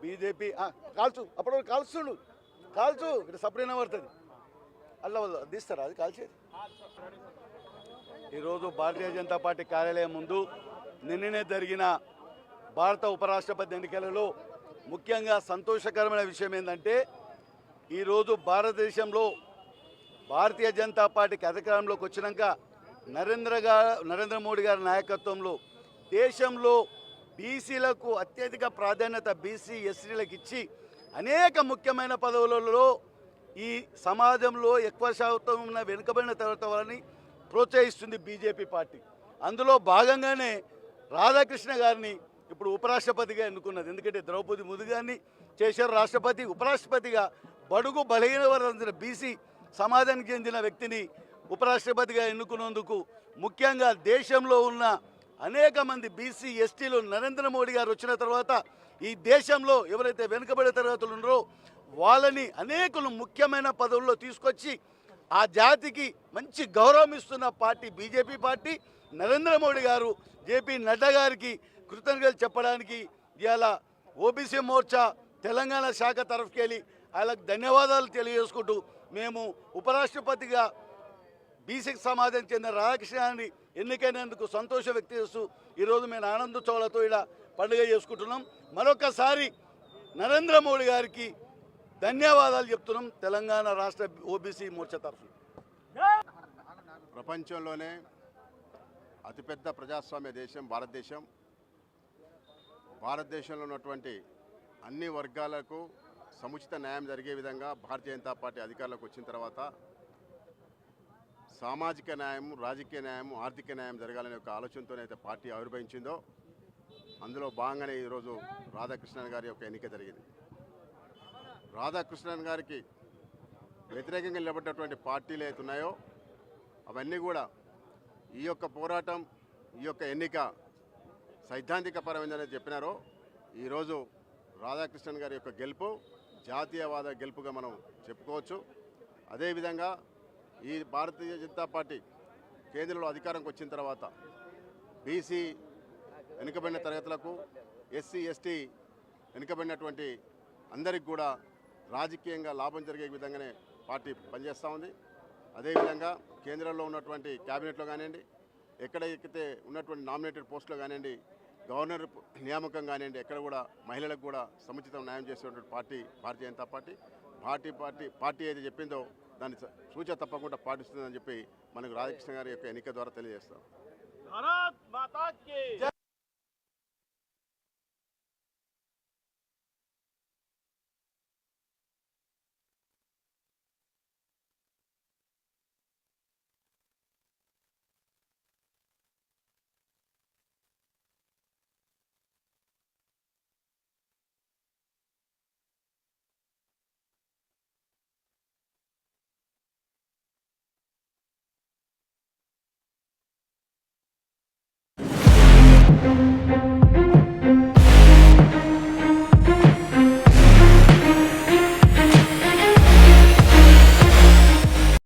BJP కాల్చు అప్పుడు కాల్చుడు కాల్చు ఇక్కడ సపరేట్ పడుతుంది అలా తీస్తారా అది కాల్చేది. ఈరోజు భారతీయ జనతా పార్టీ కార్యాలయం ముందు నిన్ననే జరిగిన భారత ఉపరాష్ట్రపతి ఎన్నికలలో ముఖ్యంగా సంతోషకరమైన విషయం ఏంటంటే ఈరోజు భారతదేశంలో భారతీయ జనతా పార్టీకి అధికారంలోకి వచ్చినాక నరేంద్ర మోడీ గారి నాయకత్వంలో దేశంలో బీసీలకు అత్యధిక ప్రాధాన్యత బీసీ ఎస్సీలకు ఇచ్చి అనేక ముఖ్యమైన పదవులలో ఈ సమాజంలో ఎక్కువ శాతం ఉన్న వెనుకబడిన తరగతి వారిని ప్రోత్సహిస్తుంది బీజేపీ పార్టీ. అందులో భాగంగానే రాధాకృష్ణ గారిని ఇప్పుడు ఉపరాష్ట్రపతిగా ఎన్నుకున్నది. ఎందుకంటే ద్రౌపది ముర్ము గారిని చేశారు రాష్ట్రపతి, ఉపరాష్ట్రపతిగా బడుగు బలహీన వర్గాల బీసీ సమాజానికి చెందిన వ్యక్తిని ఉపరాష్ట్రపతిగా ఎన్నుకున్నందుకు ముఖ్యంగా దేశంలో ఉన్న అనేక మంది బీసీ ఎస్టీలు నరేంద్ర మోడీ గారు వచ్చిన తర్వాత ఈ దేశంలో ఎవరైతే వెనుకబడే తరగతులు ఉన్నారో వాళ్ళని అనేకులు ముఖ్యమైన పదవుల్లో తీసుకొచ్చి ఆ జాతికి మంచి గౌరవం ఇస్తున్న party BJP party. Narendra Modi గారు జేపీ నడ్డా గారికి కృతజ్ఞతలు చెప్పడానికి ఇవాళ ఓబీసీ మోర్చా తెలంగాణ శాఖ తరఫుకెళ్ళి వాళ్ళకి ధన్యవాదాలు తెలియజేసుకుంటూ మేము ఉపరాష్ట్రపతిగా బీసీ సమాజం చెందిన రాధాకృష్ణాన్ని ఎన్నికైనందుకు సంతోషం వ్యక్తం చేస్తూ ఈరోజు మేము ఆనందోత్సవాలతో ఇలా పండుగ చేసుకుంటున్నాం. మరొకసారి నరేంద్ర మోడీ గారికి ధన్యవాదాలు చెప్తున్నాం తెలంగాణ రాష్ట్ర ఓబీసీ మోర్చా తరఫున. ప్రపంచంలోనే అతిపెద్ద ప్రజాస్వామ్య దేశం భారతదేశం. భారతదేశంలో ఉన్నటువంటి అన్ని వర్గాలకు సముచిత న్యాయం జరిగే విధంగా భారతీయ జనతా పార్టీ అధికారంలోకి వచ్చిన తర్వాత సామాజిక న్యాయం, రాజకీయ న్యాయం, ఆర్థిక న్యాయం జరగాలనే ఒక ఆలోచనతోనైతే పార్టీ ఆవిర్భవించిందో అందులో భాగంగానే ఈరోజు రాధాకృష్ణన్ గారి యొక్క ఎన్నిక జరిగింది. రాధాకృష్ణన్ గారికి వ్యతిరేకంగా నిలబడ్డటువంటి పార్టీలు అయితే ఉన్నాయో అవన్నీ కూడా ఈ యొక్క పోరాటం, ఈ యొక్క ఎన్నిక సైద్ధాంతిక పరమైందని చెప్పినారో ఈరోజు రాధాకృష్ణన్ గారి యొక్క గెలుపు జాతీయవాద గెలుపుగా మనం చెప్పుకోవచ్చు. అదేవిధంగా ఈ భారతీయ జనతా పార్టీ కేంద్రంలో అధికారంకి వచ్చిన తర్వాత బీసీ వెనుకబడిన తరగతులకు, ఎస్సీ ఎస్టీ వెనుకబడినటువంటి అందరికి కూడా రాజకీయంగా లాభం జరిగే విధంగానే పార్టీ పనిచేస్తూ ఉంది. అదేవిధంగా కేంద్రంలో ఉన్నటువంటి క్యాబినెట్లో కానివ్వండి, ఎక్కడైతే ఉన్నటువంటి నామినేటెడ్ పోస్టులో కానివ్వండి, గవర్నర్ నియామకం కానివ్వండి, ఎక్కడ కూడా మహిళలకు కూడా సముచిత న్యాయం చేసేటువంటి పార్టీ భారతీయ జనతా పార్టీ ఏది చెప్పిందో దాన్ని సూచన తప్పకుండా పాటిస్తుందని చెప్పి మనకు రాధాకృష్ణ గారి యొక్క ఎన్నిక ద్వారా తెలియజేస్తాం. भारत माता की